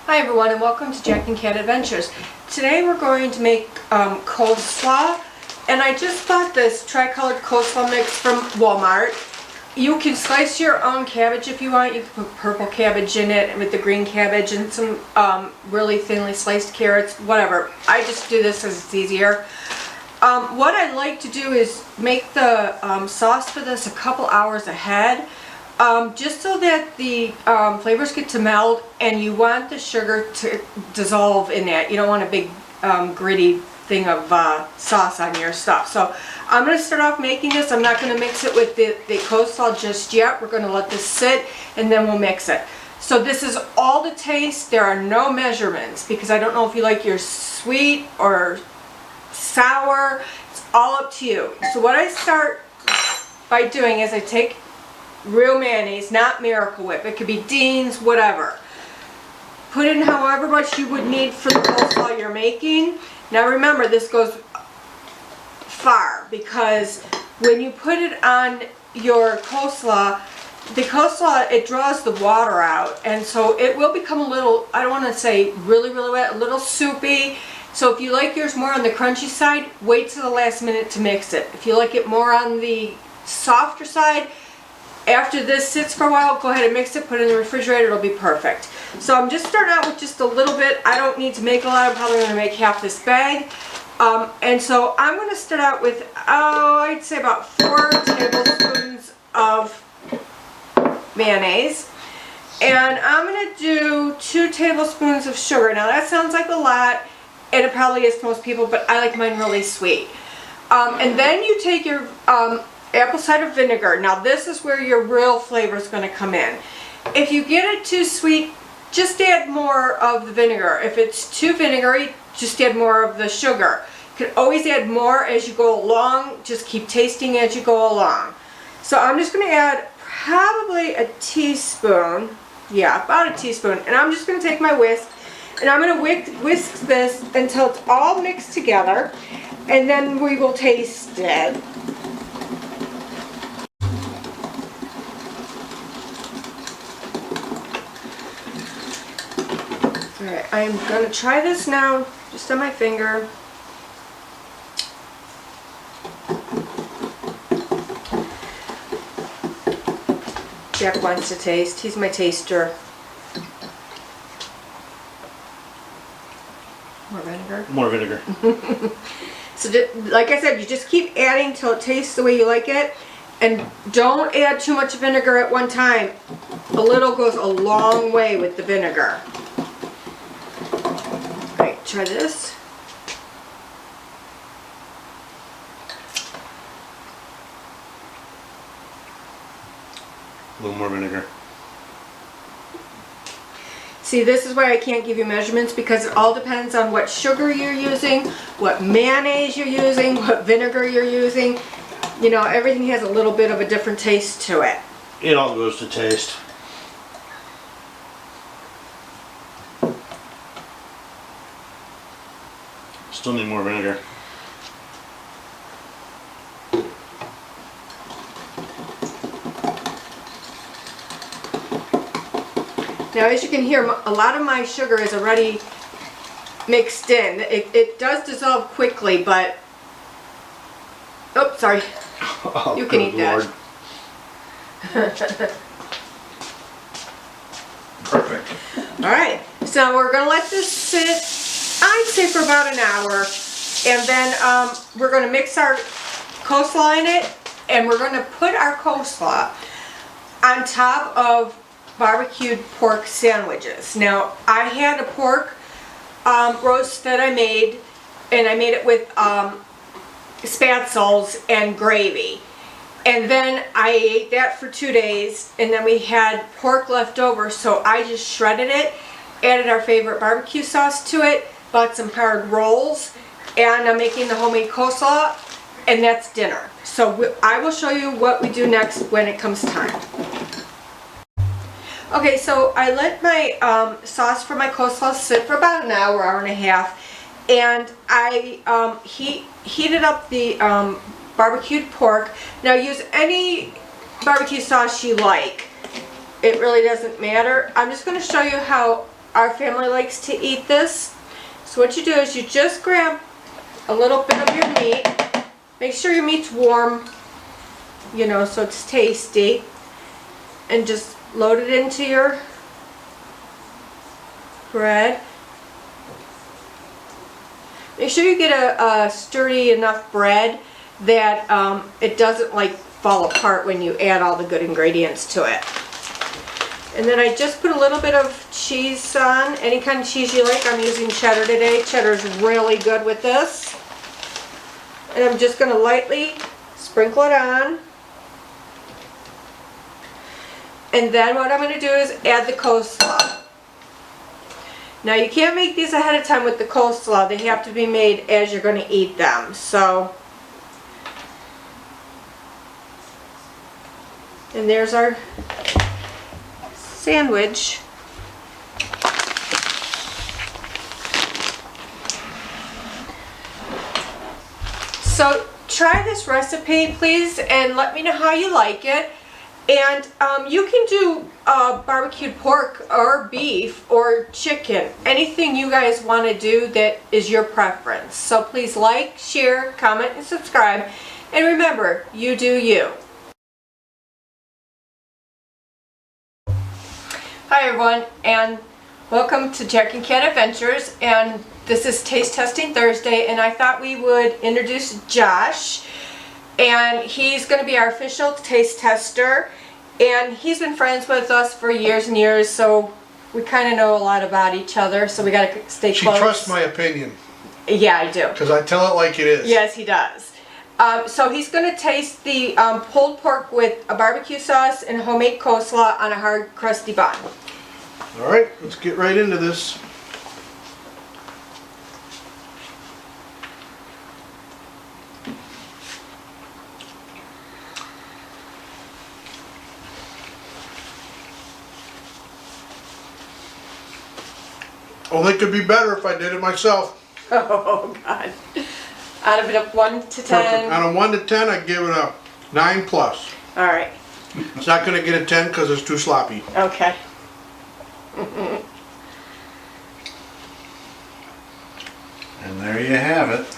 Hi everyone and welcome to Jack and Cat Adventures. Today we're going to make coleslaw, and I just bought this tricolored coleslaw mix from Walmart. You can slice your own cabbage if you want. You can put purple cabbage in it with the green cabbage and some really thinly sliced carrots, whatever. I just do this because it's easier. What I like to do is make the sauce for this a couple hours ahead. Just so that the flavors get to meld, and you want the sugar to dissolve in that. You don't want a big gritty thing of sauce on your stuff. So I'm going to start off making this. I'm not going to mix it with the coleslaw just yet. We're going to let this sit and then we'll mix it. So this is all to taste. There are no measurements because I don't know if you like your sweet or sour. It's all up to you. So what I start by doing is I take real mayonnaise, not Miracle Whip. It could be Dean's, whatever. Put in however much you would need for the coleslaw you're making. Now remember, this goes far because when you put it on your coleslaw, the coleslaw, it draws the water out, and so it will become a little, I don't want to say really wet, a little soupy. So if you like yours more on the crunchy side, wait till the last minute to mix it. If you like it more on the softer side, after this sits for a while, go ahead and mix it, put it in the refrigerator, it'll be perfect. So I'm just starting out with just a little bit. I don't need to make a lot. I'm probably going to make half this bag. And so I'm going to start out with, I'd say about 4 tablespoons of mayonnaise. And I'm going to do 2 tablespoons of sugar. Now that sounds like a lot, and it probably is to most people, but I like mine really sweet. And then you take your apple cider vinegar. Now this is where your real flavor is going to come in. If you get it too sweet, just add more of the vinegar. If it's too vinegary, just add more of the sugar. You can always add more as you go along. Just keep tasting as you go along. So I'm just going to add probably a teaspoon. Yeah, about a teaspoon. And I'm just going to take my whisk and I'm going to whisk this until it's all mixed together, and then we will taste it. Alright, I'm going to try this now, just on my finger. Jack wants to taste. He's my taster. More vinegar? More vinegar. So like I said, you just keep adding till it tastes the way you like it. And don't add too much vinegar at one time. A little goes a long way with the vinegar. Alright, try this. A little more vinegar. See, this is why I can't give you measurements, because it all depends on what sugar you're using, what mayonnaise you're using, what vinegar you're using. You know, everything has a little bit of a different taste to it. It all goes to taste. Still need more vinegar. Now, as you can hear, a lot of my sugar is already mixed in. It does dissolve quickly, but... Oops, sorry. Oh, you can eat Lord. that. Perfect. Alright, so we're going to let this sit, I'd say, for about an hour. And then we're going to mix our coleslaw in it, and we're going to put our coleslaw on top of barbecued pork sandwiches. Now, I had a pork roast that I made, and I made it with spatzels and gravy. And then I ate that for 2 days, and then we had pork left over, so I just shredded it, added our favorite barbecue sauce to it, bought some hard rolls, and I'm making the homemade coleslaw, and that's dinner. So I will show you what we do next when it comes time. Okay, so I let my sauce for my coleslaw sit for about an hour, hour and a half, and I heated up the barbecued pork. Now use any barbecue sauce you like. It really doesn't matter. I'm just going to show you how our family likes to eat this. So what you do is you just grab a little bit of your meat. Make sure your meat's warm, you know, so it's tasty. And just load it into your bread. Make sure you get a sturdy enough bread that it doesn't like fall apart when you add all the good ingredients to it. And then I just put a little bit of cheese on, any kind of cheese you like. I'm using cheddar today. Cheddar's really good with this. And I'm just going to lightly sprinkle it on. And then what I'm going to do is add the coleslaw. Now you can't make these ahead of time with the coleslaw. They have to be made as you're going to eat them. So, and there's our sandwich. So try this recipe, please, and let me know how you like it. And you can do barbecued pork or beef or chicken, anything you guys want to do that is your preference. So please like, share, comment, and subscribe. And remember, you do you. Hi everyone, and welcome to Jack and Cat Adventures. And this is Taste Testing Thursday, and I thought we would introduce Josh. And he's going to be our official taste tester, and he's been friends with us for years and years, so we kind of know a lot about each other, so we got to stay close. She trusts my opinion. Yeah, I do. Because I tell it like it is. Yes, he does. So he's going to taste the pulled pork with a barbecue sauce and homemade coleslaw on a hard, crusty bun. All right, let's get right into this. Only could be better if I did it myself. Oh, God. Out of it, 1 to 10. Out of 1 to 10, I give it a 9 plus. All right. It's not going to get a 10 because it's too sloppy. Okay. And there you have it.